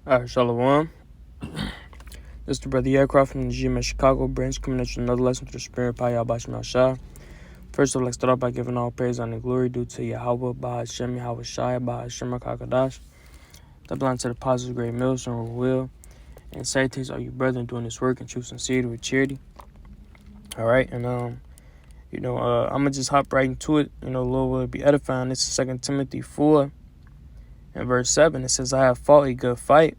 Alright, Shalom. This is the Brother Aircraft from the GMS Chicago branch coming at you another lesson to the Spirit Payah Bashim Shah. First of all, let's start off by giving all praise, honor, and glory due to Yahweh, Bahashem, Yahweh Shai, Bahashem, Kakadash. That belongs to the positive great meals and will. And salutations all you brethren doing this work in true sincerity with charity. Alright, and I'm gonna just hop right into it. Lord will be edifying. This is 2 Timothy 4 and verse 7. It says, I have fought a good fight.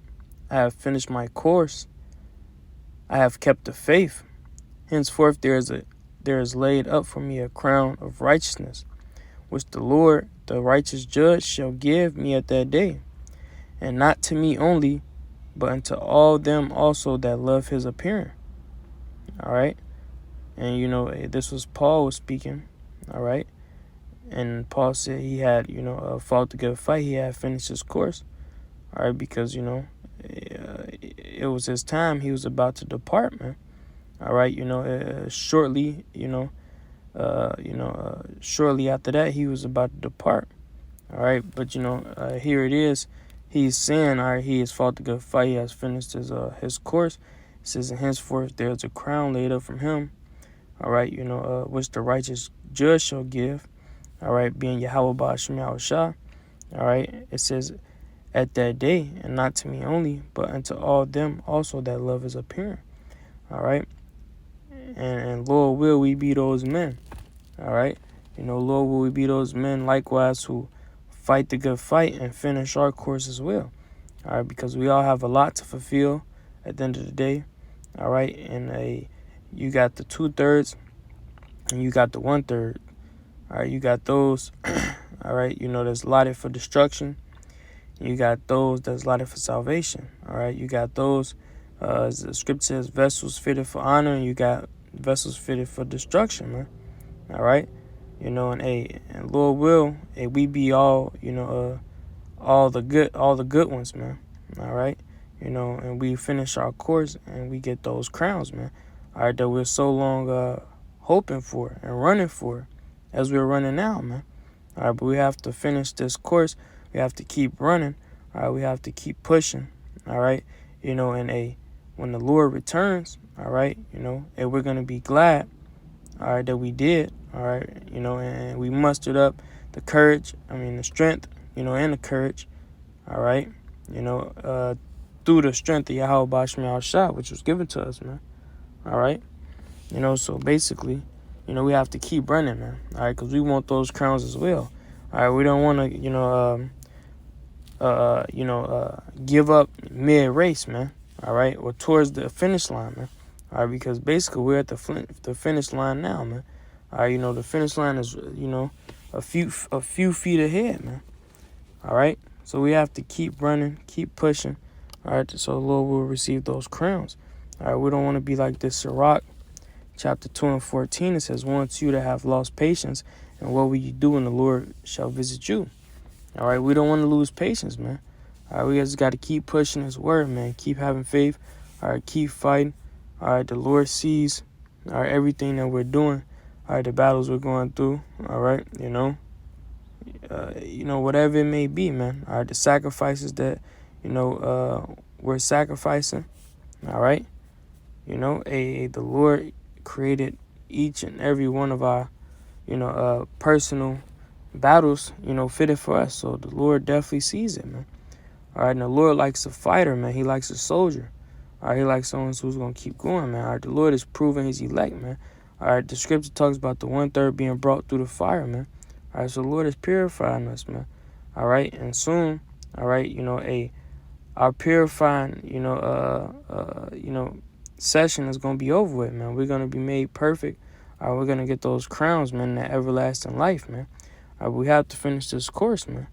I have finished my course. I have kept the faith. Henceforth there is laid up for me a crown of righteousness, which the Lord, the righteous judge, shall give me at that day, and not to me only, but unto all them also that love his appearing. All right. And this was Paul was speaking. All right. And Paul said he had fought the good fight. He had finished his course. All right, because it was his time. He was about to depart, man. All right, shortly, shortly after that, he was about to depart. All right, but here it is. He's saying, all right, he has fought the good fight. He has finished his course. It says, and henceforth there is a crown laid up from him. All right, which the righteous judge shall give. All right, being Yahweh Bahashem Yahweh Shah. All right, it says, at that day, and not to me only, but unto all them also that love his appearing. All right, and Lord will we be those men. All right, Lord will we be those men likewise who fight the good fight and finish our course as well. All right, because we all have a lot to fulfill at the end of the day. All right, and you got the 2/3 and you got the 1/3. All right, you got those. All right, that's allotted for destruction. You got those that's allotted for salvation. All right, you got those, as the scripture says, vessels fitted for honor, and you got vessels fitted for destruction, man. All right, and Lord will, we be all, all the good ones, man. All right, and we finish our course and we get those crowns, man. All right, that we're so long hoping for and running for, as we're running now, man. All right, but we have to finish this course. We have to keep running. All right, we have to keep pushing. All right, and when the Lord returns, all right, and we're gonna be glad, all right, that we did, all right, and we mustered up the courage. The strength, and the courage, all right, through the strength of Yahweh Bashmi al-Shah, which was given to us, man. All right, so basically, we have to keep running, man. All right, because we want those crowns as well. All right, we don't want to, give up mid-race, man. All right, or towards the finish line, man. All right, because basically we're at the finish line now, man. All right, the finish line is, a few feet ahead, man. All right, so we have to keep running, keep pushing. All right, so the Lord will receive those crowns. All right, we don't want to be like this Sirach, chapter 2 and 14. It says, once you to have lost patience, and what will you do when the Lord shall visit you? All right, we don't want to lose patience, man. All right, we just got to keep pushing his word, man. Keep having faith. All right, keep fighting. All right, the Lord sees, all right, everything that we're doing. All right, the battles we're going through. All right, whatever it may be, man. All right, the sacrifices that, we're sacrificing. All right, the Lord created each and every one of our, personal battles, fitted for us. So the Lord definitely sees it, man. All right, and the Lord likes a fighter, man. He likes a soldier. All right, he likes someone who's going to keep going, man. All right, the Lord is proving his elect, man. All right, the scripture talks about the 1/3 being brought through the fire, man. All right, so the Lord is purifying us, man. All right, and soon, all right, our purifying, session is going to be over with, man. We're going to be made perfect. All right, we're going to get those crowns, man, that everlasting life, man. All right, we have to finish this course, man.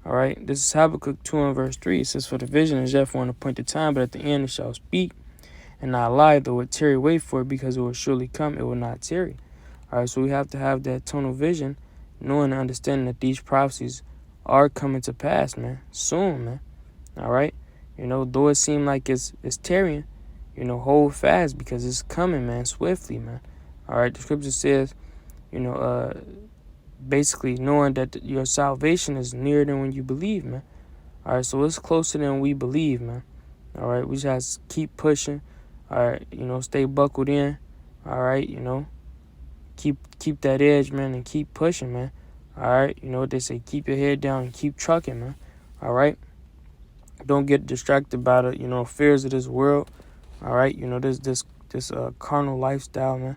All right, this is Habakkuk 2 and verse 3. It says, for the vision is yet for an appointed time, but at the end it shall speak and not lie, though it tarry, wait for it, because it will surely come, it will not tarry. All right, so we have to have that tunnel vision, knowing and understanding that these prophecies are coming to pass, man, soon, man. All right, though it seems like it's tarrying, hold fast, because it's coming, man, swiftly, man. All right, the scripture says, basically knowing that your salvation is nearer than when you believe, man. All right, so it's closer than we believe, man. All right, we just have to keep pushing. All right, stay buckled in. All right, keep that edge, man, and keep pushing, man. All right, you know what they say, keep your head down and keep trucking, man. All right, don't get distracted by the fears of this world. All right, this carnal lifestyle, man.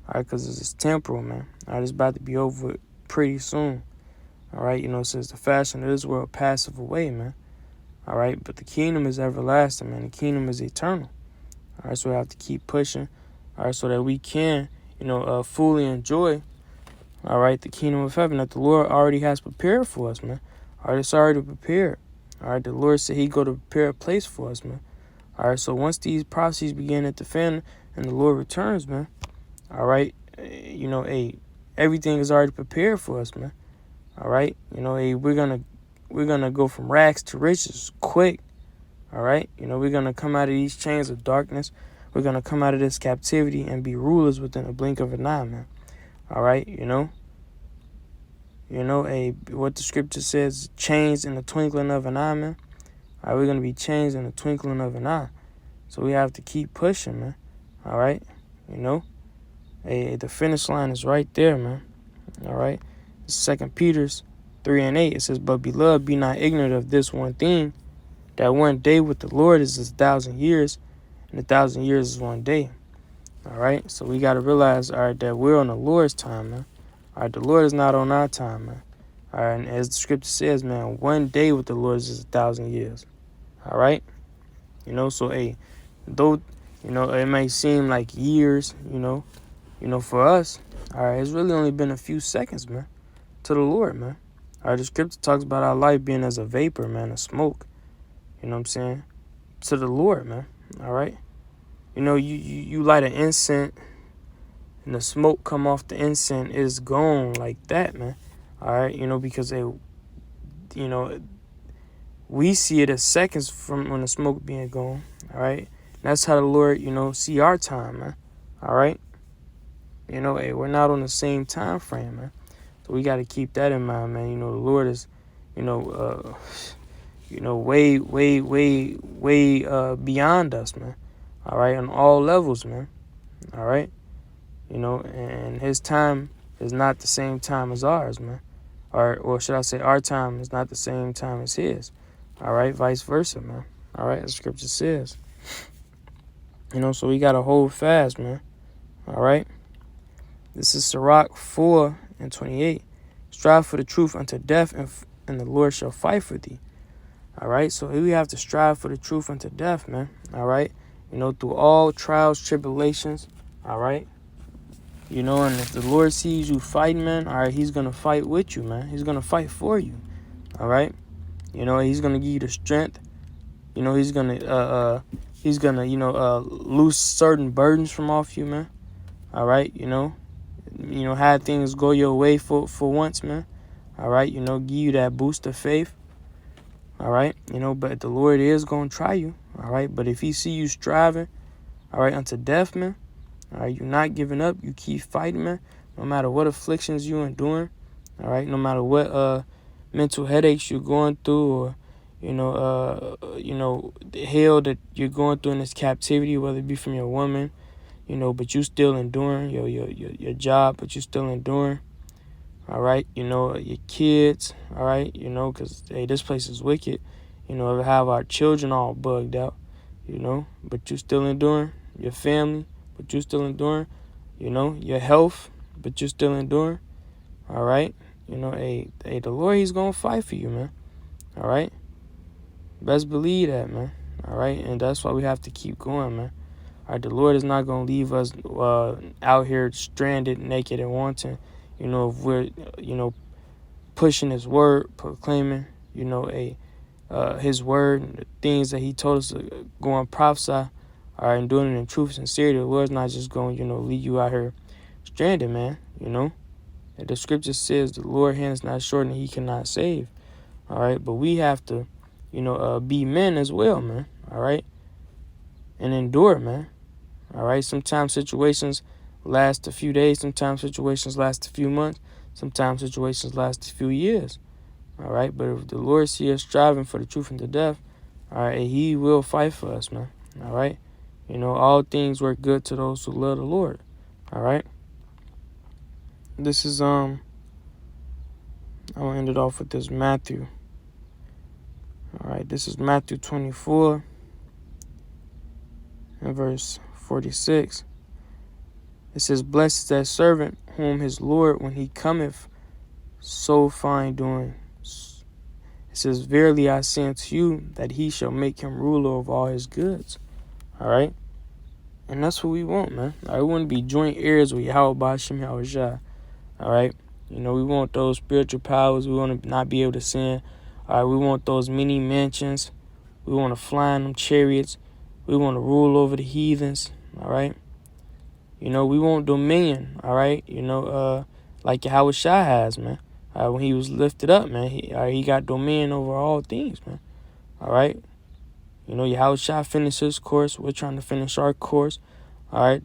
All right, because it's temporal, man. All right, it's about to be over pretty soon. All right, it says the fashion of this world passeth away, man. All right, but the kingdom is everlasting, man. The kingdom is eternal. All right, so we have to keep pushing. All right, so that we can, fully enjoy, all right, the kingdom of heaven that the Lord already has prepared for us, man. All right, it's already prepared. All right, the Lord said he go to prepare a place for us, man. All right, so once these prophecies begin to defend and the Lord returns, man, all right, everything is already prepared for us, man. All right, we're gonna go from rags to riches quick. All right, we're gonna come out of these chains of darkness. We're gonna come out of this captivity and be rulers within a blink of an eye, man. All right, what the scripture says, changed in the twinkling of an eye, man. All right, we're gonna be changed in the twinkling of an eye. So we have to keep pushing, man. All right, the finish line is right there, man. All right, 2 Peter 3:8, it says, "But beloved, be not ignorant of this one thing, that one day with the Lord is 1,000 years, and 1,000 years is one day." All right, so we got to realize, all right, that we're on the Lord's time, man. All right, the Lord is not on our time, man. All right, and as the scripture says, man, one day with the Lord is 1,000 years. All right, so though it may seem like years, for us, all right, it's really only been a few seconds, man, to the Lord, man. All right, the scripture talks about our life being as a vapor, man, a smoke. You know what I'm saying? To the Lord, man. All right. You light an incense and the smoke come off the incense, is gone like that, man. All right. Because we see it as seconds from when the smoke being gone. All right. That's how the Lord, see our time, man. All right. We're not on the same time frame, man. So we got to keep that in mind, man. The Lord is, way beyond us, man. All right, on all levels, man. All right, and his time is not the same time as ours, man. Or should I say, our time is not the same time as his. All right, vice versa, man. All right, the scripture says. So we gotta hold fast, man. All right. This is Sirach 4:28. Strive for the truth unto death, and the Lord shall fight for thee. All right, so we have to strive for the truth unto death, man. All right, through all trials, tribulations. All right, and if the Lord sees you fighting, man, all right, he's going to fight with you, man. He's going to fight for you. All right, he's going to give you the strength. He's going to loose certain burdens from off you, man. All right, have things go your way for once, man. All right, give you that boost of faith. All right, but the Lord is going to try you. All right, but if he see you striving, all right, unto death, man, all right, you're not giving up. You keep fighting, man, no matter what afflictions you're enduring. All right, no matter what mental headaches you're going through, or the hell that you're going through in this captivity, whether it be from your woman, but you still enduring your job, but you still enduring. All right, your kids, all right, because, hey, this place is wicked. We have our children all bugged out, but you still enduring. Your family, but you still enduring. Your health, but you still enduring. All right, hey, the Lord, he's going to fight for you, man. All right, best believe that, man. All right, and that's why we have to keep going, man. All right, the Lord is not going to leave us out here stranded, naked, and wanting. If we're, pushing his word, proclaiming, his word, and the things that he told us to go and prophesy, all right, and doing it in truth and sincerity, the Lord's not just going, leave you out here stranded, man, And the scripture says the Lord's hand is not short and he cannot save, all right? But we have to, be men as well, man, all right? And endure, man, all right? Sometimes situations last a few days. Sometimes situations last a few months. Sometimes situations last a few years. All right. But if the Lord see us striving for the truth and the death, all right, he will fight for us, man. All right. All things work good to those who love the Lord. All right. This is I'll end it off with this Matthew. All right. This is Matthew 24 and verse 46. It says, "Blessed is that servant whom his Lord, when he cometh, so find doing." It says, "Verily I say unto you, that he shall make him ruler of all his goods." All right. And that's what we want, man. We want to be joint heirs with Yahweh Ba'ashem Yahushua. All right. We want those spiritual powers. We want to not be able to sin. All right. We want those many mansions. We want to fly in them chariots. We want to rule over the heathens. All right. We want dominion. All right. Like Yahushua has, man. When he was lifted up, man, he got dominion over all things, man. All right. Yahushua finished his course. We're trying to finish our course. All right.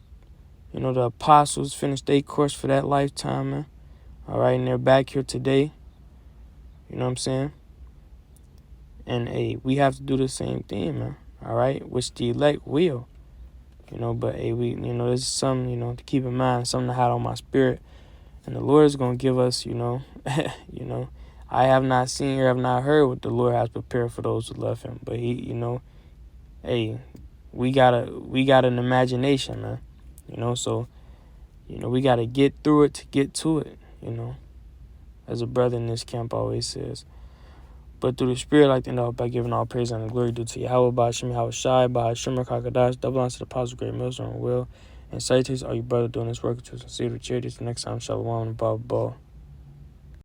The apostles finished their course for that lifetime, man. All right. And they're back here today. You know what I'm saying? And, we have to do the same thing, man. All right. Which the elect will. But, this is something, to keep in mind, something to hide on my spirit. And the Lord is going to give us, I have not seen or have not heard what the Lord has prepared for those who love him. But we got an imagination, man. So, we got to get through it to get to it, as a brother in this camp always says. But through the Spirit, I like to end off by giving all praise and glory due to Yahweh, Ba'ashem Yahushai, Ba'ashem Rakakadash, double honors to the Apostle, Great Millstone, Will, and salutations all you brother doing this work to sincere charity. Till next time, Shalom and Baba.